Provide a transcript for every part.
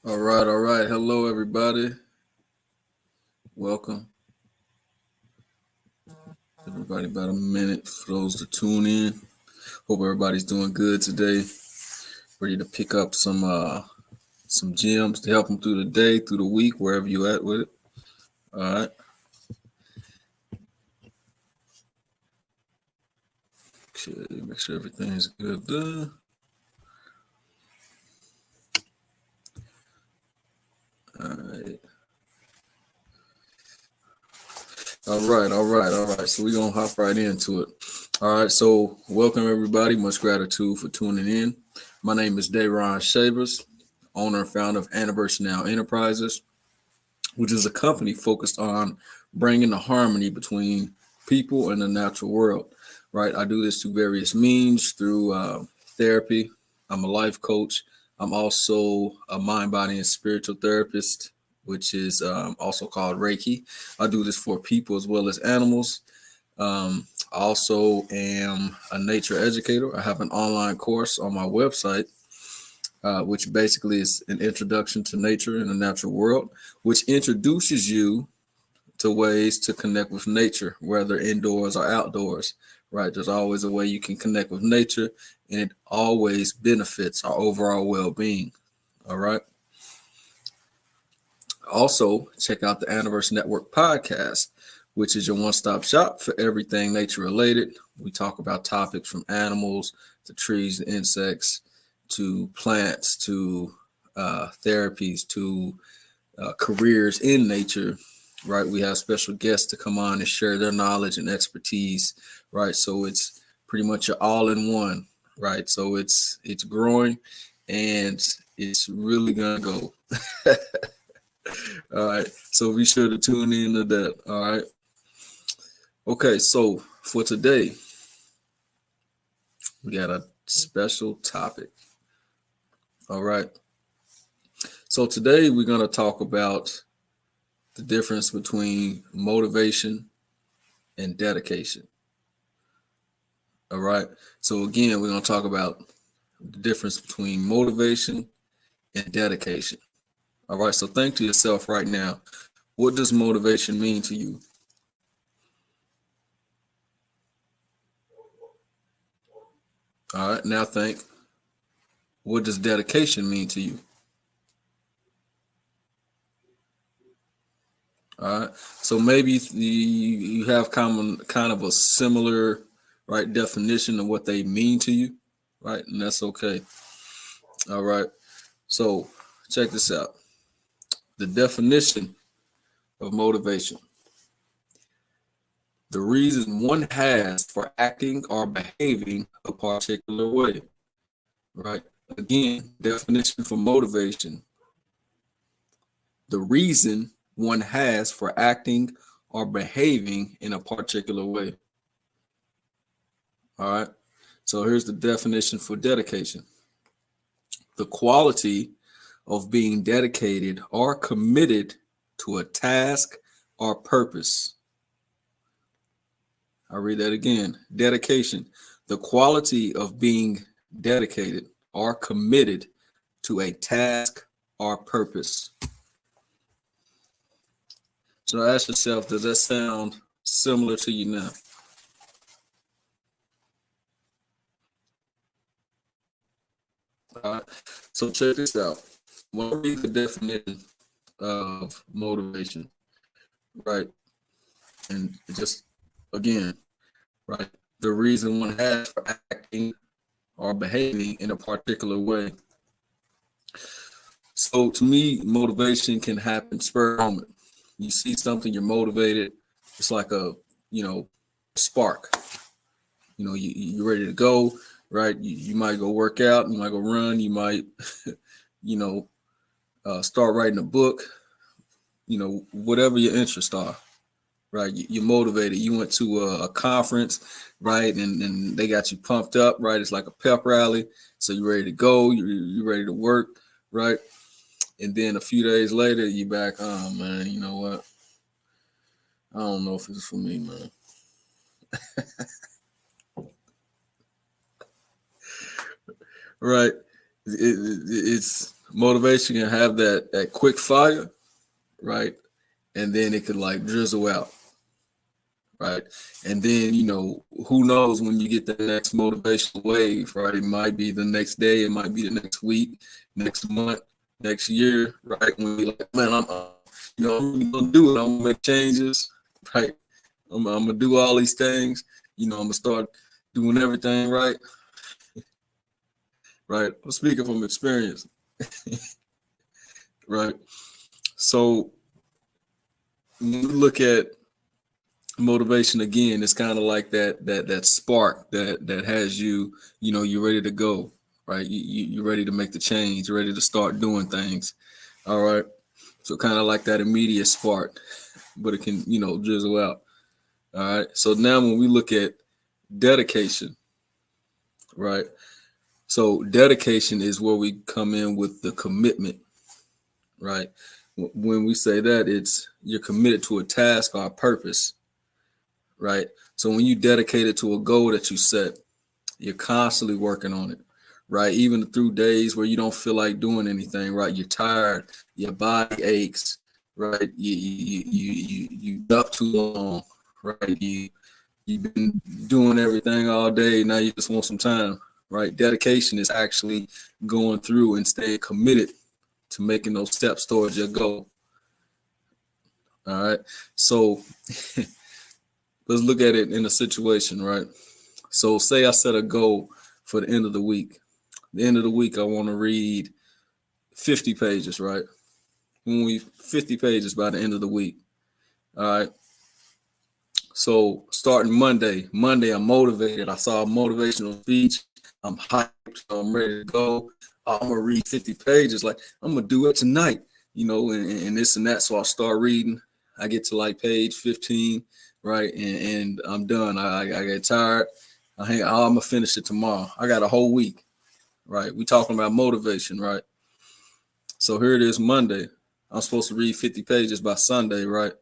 All right, all right. Hello, everybody. Welcome. Everybody, about a minute for those to tune in. Hope everybody's doing good today. Ready to pick up some gems to help them through the day, through the week, wherever you at with it. All right. Okay. Make sure everything's good there. All right. All right. All right. All right. So we're gonna hop right into it. All right. So welcome everybody. Much gratitude for tuning in. My name is Dayron Shavers, owner and founder of Anniversary Now Enterprises, which is a company focused on bringing the harmony between people and the natural world. Right, I do this through various means, through therapy. I'm a life coach. I'm also a mind, body, and spiritual therapist, which is also called Reiki. I do this for people as well as animals. I also am a nature educator. I have an online course on my website, which basically is an introduction to nature and the natural world, which introduces you to ways to connect with nature, whether indoors or outdoors, right? There's always a way you can connect with nature, and it always benefits our overall well being. All right. Also, check out the Anniversary Network podcast, which is your one stop shop for everything nature related. We talk about topics from animals to trees to insects to plants to therapies to careers in nature, right? We have special guests to come on and share their knowledge and expertise, right? So it's pretty much an all in one, right? So it's growing and it's really gonna go. All right. So be sure to tune in to that. All right. Okay. So for today, we got a special topic. All right. So today we're going to talk about the difference between motivation and dedication. All right. So again, we're going to talk about the difference between motivation and dedication. All right. So think to yourself right now, what does motivation mean to you? All right. Now think, what does dedication mean to you? All right. So maybe you have kind of a similar right definition of what they mean to you, right? And that's okay. All right. So check this out. The definition of motivation. The reason one has for acting or behaving a particular way, right? Again, definition for motivation. The reason one has for acting or behaving in a particular way. All right. So here's the definition for dedication: the quality of being dedicated or committed to a task or purpose. I'll read that again. Dedication, the quality of being dedicated or committed to a task or purpose. So ask yourself, does that sound similar to you now? All right. So check this out. When I read the definition of motivation, right? And just again, right? The reason one has for acting or behaving in a particular way. So to me, motivation can happen spur of the moment. You see something, you're motivated. It's like a, spark. You're ready to go, right? You might go work out, you might go run, you might, you know, start writing a book, whatever your interests are, right? You're motivated. You went to a conference, right? And they got you pumped up, right? It's like a pep rally. So you're ready to go, you're ready to work, right? And then a few days later, you back, oh man, you know what? I don't know if it's for me, man. Right? It's Motivation can have that quick fire, right? And then it could like drizzle out, right? And then, who knows when you get the next motivational wave, right? It might be the next day, it might be the next week, next month, next year, right? When you're like, man, I'm really gonna do it. I'm gonna make changes, right? I'm gonna do all these things. I'm gonna start doing everything right, right? I'm speaking from experience, right? So when you look at motivation again, it's kind of like that spark that has you, you're ready to go, right? You're ready to make the change, you're ready to start doing things. All right. So kind of like that immediate spark, but it can, drizzle out. All right. So now when we look at dedication, right? So dedication is where we come in with the commitment, right? When we say that, it's you're committed to a task or a purpose, right? So when you dedicate it to a goal that you set, you're constantly working on it, right? Even through days where you don't feel like doing anything, right? You're tired, your body aches, right? You up too long, right? You've been doing everything all day. Now you just want some time, right? Dedication is actually going through and staying committed to making those steps towards your goal. All right. So let's look at it in a situation, right? So say I set a goal for the end of the week. The end of the week, I want to read 50 pages, right? 50 pages by the end of the week. All right. So starting Monday, I'm motivated. I saw a motivational speech. I'm hyped. So I'm ready to go. I'm going to read 50 pages. Like, I'm going to do it tonight, and this and that. So I start reading. I get to like page 15, right? And I'm done. I get tired. I'm going to finish it tomorrow. I got a whole week, right? We talking about motivation, right? So here it is Monday. I'm supposed to read 50 pages by Sunday, right?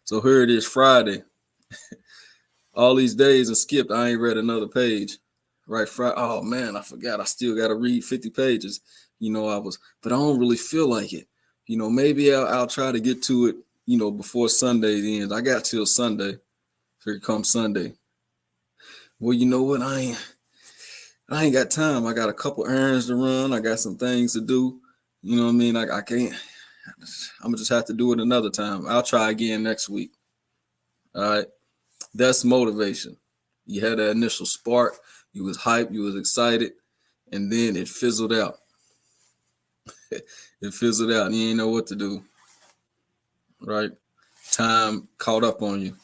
So here it is Friday. All these days are skipped. I ain't read another page, right? Oh man, I forgot. I still got to read 50 pages. But I don't really feel like it. Maybe I'll try to get to it, before Sunday ends. I got till Sunday. Here comes Sunday. Well, you know what? I ain't got time. I got a couple errands to run. I got some things to do. You know what I mean? I can't. I'm gonna just have to do it another time. I'll try again next week. All right. That's motivation. You had that initial spark. You was hyped. You was excited, and then it fizzled out. It fizzled out, and you ain't know what to do. Right? Time caught up on you.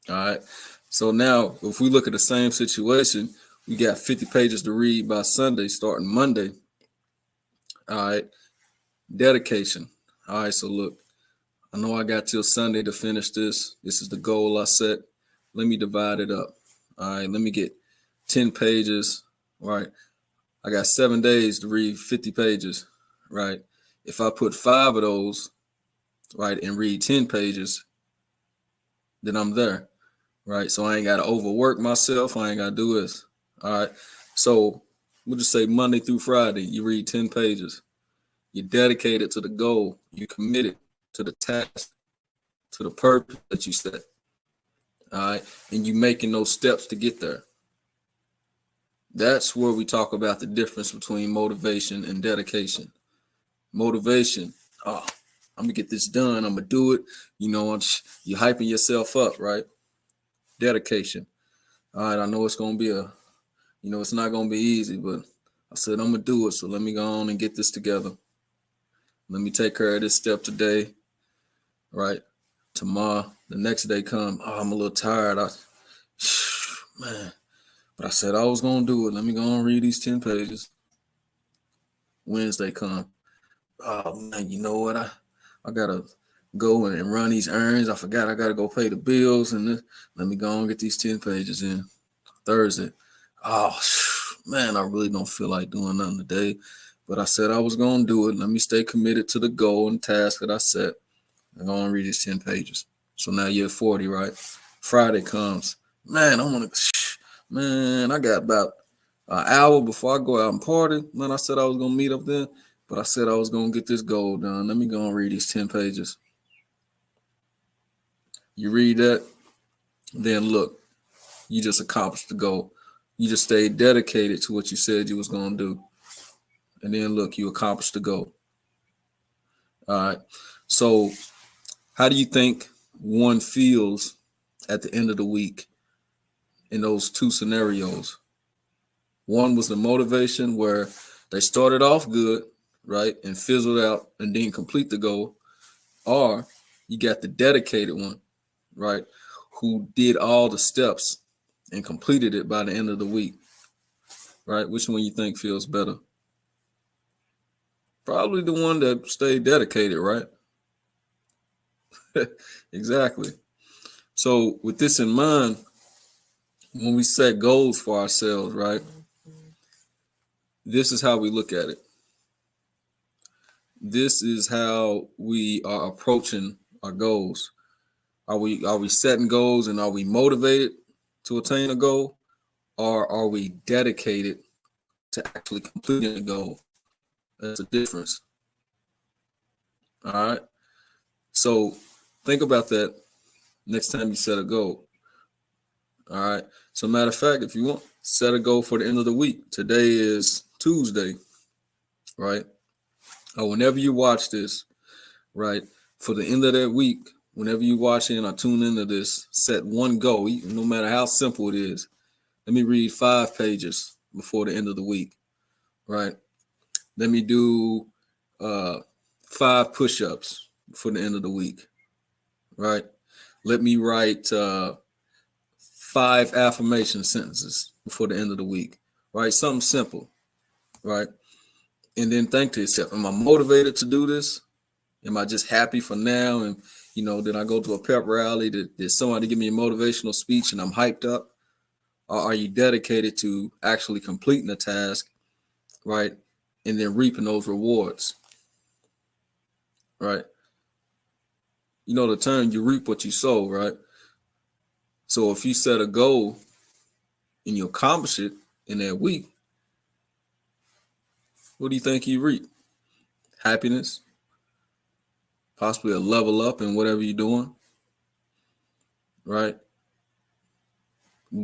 All right. So now, if we look at the same situation, we got 50 pages to read by Sunday, starting Monday. All right. Dedication. All right. So look, I know I got till Sunday to finish this. This is the goal I set. Let me divide it up. All right. Let me get 10 pages. All right. I got 7 days to read 50 pages. Right. If I put 5 of those, right, and read 10 pages, then I'm there. Right. So I ain't got to overwork myself. I ain't got to do this. All right. So we'll just say Monday through Friday, you read 10 pages. You're dedicated to the goal. You're committed to the task, to the purpose that you set. All right. And you making those steps to get there. That's where we talk about the difference between motivation and dedication. Motivation. Oh, I'm going to get this done. I'm going to do it. You're hyping yourself up, right? Dedication. All right. I know it's going to be it's not going to be easy, but I said, I'm going to do it. So let me go on and get this together. Let me take care of this step today, right? Tomorrow, the next day come. Oh, I'm a little tired. Man, but I said I was going to do it. Let me go and read these 10 pages. Wednesday come. Oh, man, you know what? I got to go and run these errands. I forgot I got to go pay the bills. And let me go and get these 10 pages in. Thursday. Oh, man, I really don't feel like doing nothing today. But I said I was going to do it. Let me stay committed to the goal and task that I set. I'm going to read these 10 pages. So now you're at 40, right? Friday comes. Man, I got about an hour before I go out and party. Man, I said I was going to meet up there. But I said I was going to get this goal done. Let me go and read these 10 pages. You read that, then look, you just accomplished the goal. You just stayed dedicated to what you said you was going to do. And then look, you accomplished the goal. All right. So how do you think one feels at the end of the week in those two scenarios? One was the motivation where they started off good, right, and fizzled out and didn't complete the goal. Or you got the dedicated one, right, who did all the steps and completed it by the end of the week, right? Which one you think feels better? Probably the one that stayed dedicated, right? Exactly. So with this in mind, when we set goals for ourselves, right, this is how we look at it. This is how we are approaching our goals. Are we setting goals and are we motivated to attain a goal, or are we dedicated to actually completing the goal? That's a difference. All right. So think about that next time you set a goal. All right. So matter of fact, if you want, set a goal for the end of the week. Today is Tuesday, right? Or whenever you watch this, right? For the end of that week, whenever you watch it or tune into this, set one goal, no matter how simple it is. Let me read 5 pages before the end of the week, right? Let me do 5 push-ups for the end of the week, right? Let me write 5 affirmation sentences before the end of the week, right? Something simple, right? And then think to yourself, am I motivated to do this? Am I just happy for now? And, did I go to a pep rally? Did somebody give me a motivational speech and I'm hyped up? Or are you dedicated to actually completing the task, right? And then reaping those rewards, right? You know the term, you reap what you sow, right? So if you set a goal and you accomplish it in that week, what do you think you reap? Happiness, possibly a level up in whatever you're doing, right?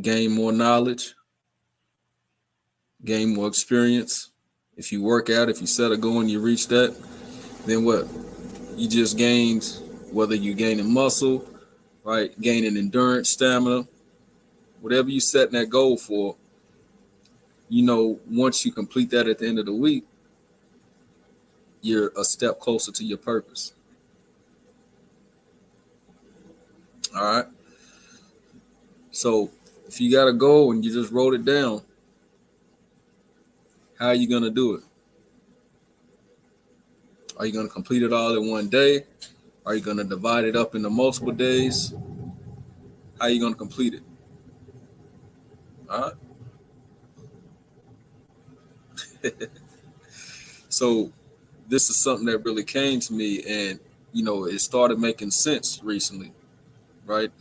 Gain more knowledge, gain more experience. If you work out, if you set a goal and you reach that, then what? You just gained, whether you gaining muscle, right? Gaining endurance, stamina, whatever you set that goal for, once you complete that at the end of the week, you're a step closer to your purpose. All right. So if you got a goal and you just wrote it down, how are you going to do it? Are you going to complete it all in one day? Are you going to divide it up into multiple days? How are you going to complete it? All right. So this is something that really came to me, and it started making sense recently, right?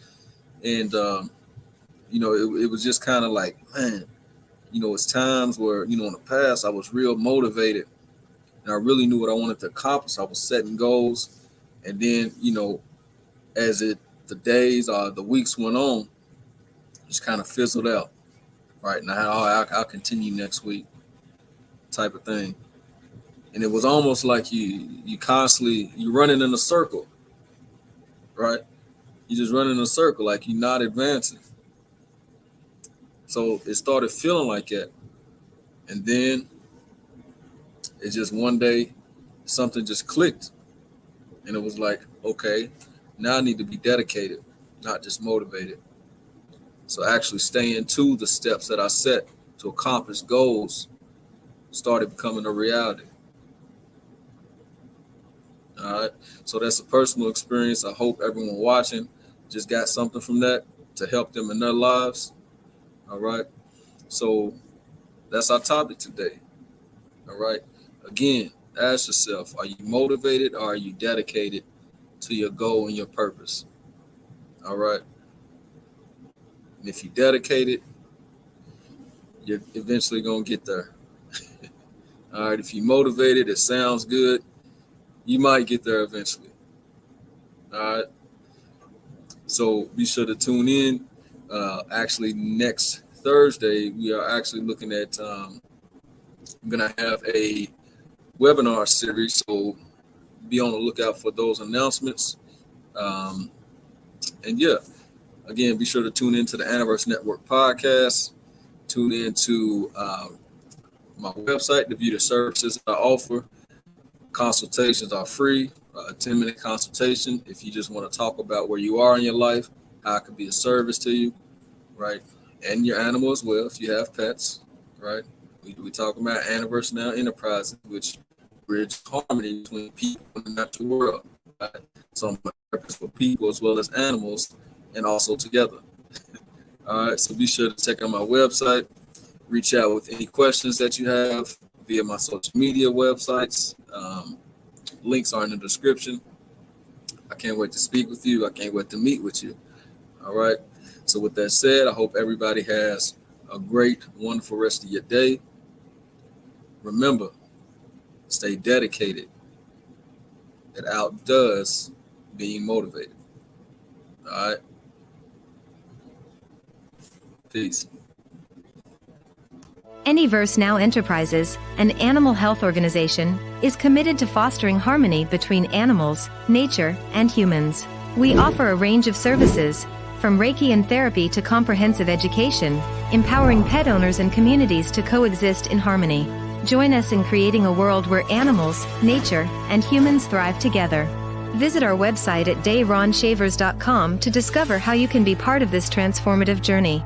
And it was just kind of like, man, it's times where in the past I was real motivated and I really knew what I wanted to accomplish. I was setting goals, and then as the days or the weeks went on, just kind of fizzled out. Right now, I'll continue next week, type of thing. And it was almost like you constantly you running in a circle, right? You just running in a circle, like you're not advancing. So it started feeling like that, and then it just one day something just clicked, and it was like, okay, now I need to be dedicated, not just motivated. So actually staying to the steps that I set to accomplish goals started becoming a reality. All right. So that's a personal experience. I hope everyone watching just got something from that to help them in their lives. All right. So that's our topic today. All right. Again, ask yourself, are you motivated or are you dedicated to your goal and your purpose? All right. And if you're dedicated, you're eventually going to get there. All right, if you're motivated, it sounds good, you might get there eventually. All right, so be sure to tune in. Actually, next Thursday, we are actually looking at, I'm going to have a webinar series, so be on the lookout for those announcements. And yeah, again, be sure to tune into the Aniverse Network podcast. Tune into my website to view the services I offer. Consultations are free, a 10-minute consultation. If you just want to talk about where you are in your life, how I can be a service to you, right? And your animal as well, if you have pets, right? We talk about Aniverse Now Enterprises, which bridge harmony between people and the natural world, right? So I'm a purpose for people as well as animals, and also together. All right, so be sure to check out my website. Reach out with any questions that you have via my social media websites. Links are in the description. I can't wait to speak with you. I can't wait to meet with you. All right. So with that said, I hope everybody has a great, wonderful rest of your day. Remember, stay dedicated. It outdoes being motivated. All right. Peace. Aniverse Now Enterprises, an animal health organization, is committed to fostering harmony between animals, nature, and humans. We offer a range of services, from Reiki and therapy to comprehensive education, empowering pet owners and communities to coexist in harmony. Join us in creating a world where animals, nature, and humans thrive together. Visit our website at dayronshavers.com to discover how you can be part of this transformative journey.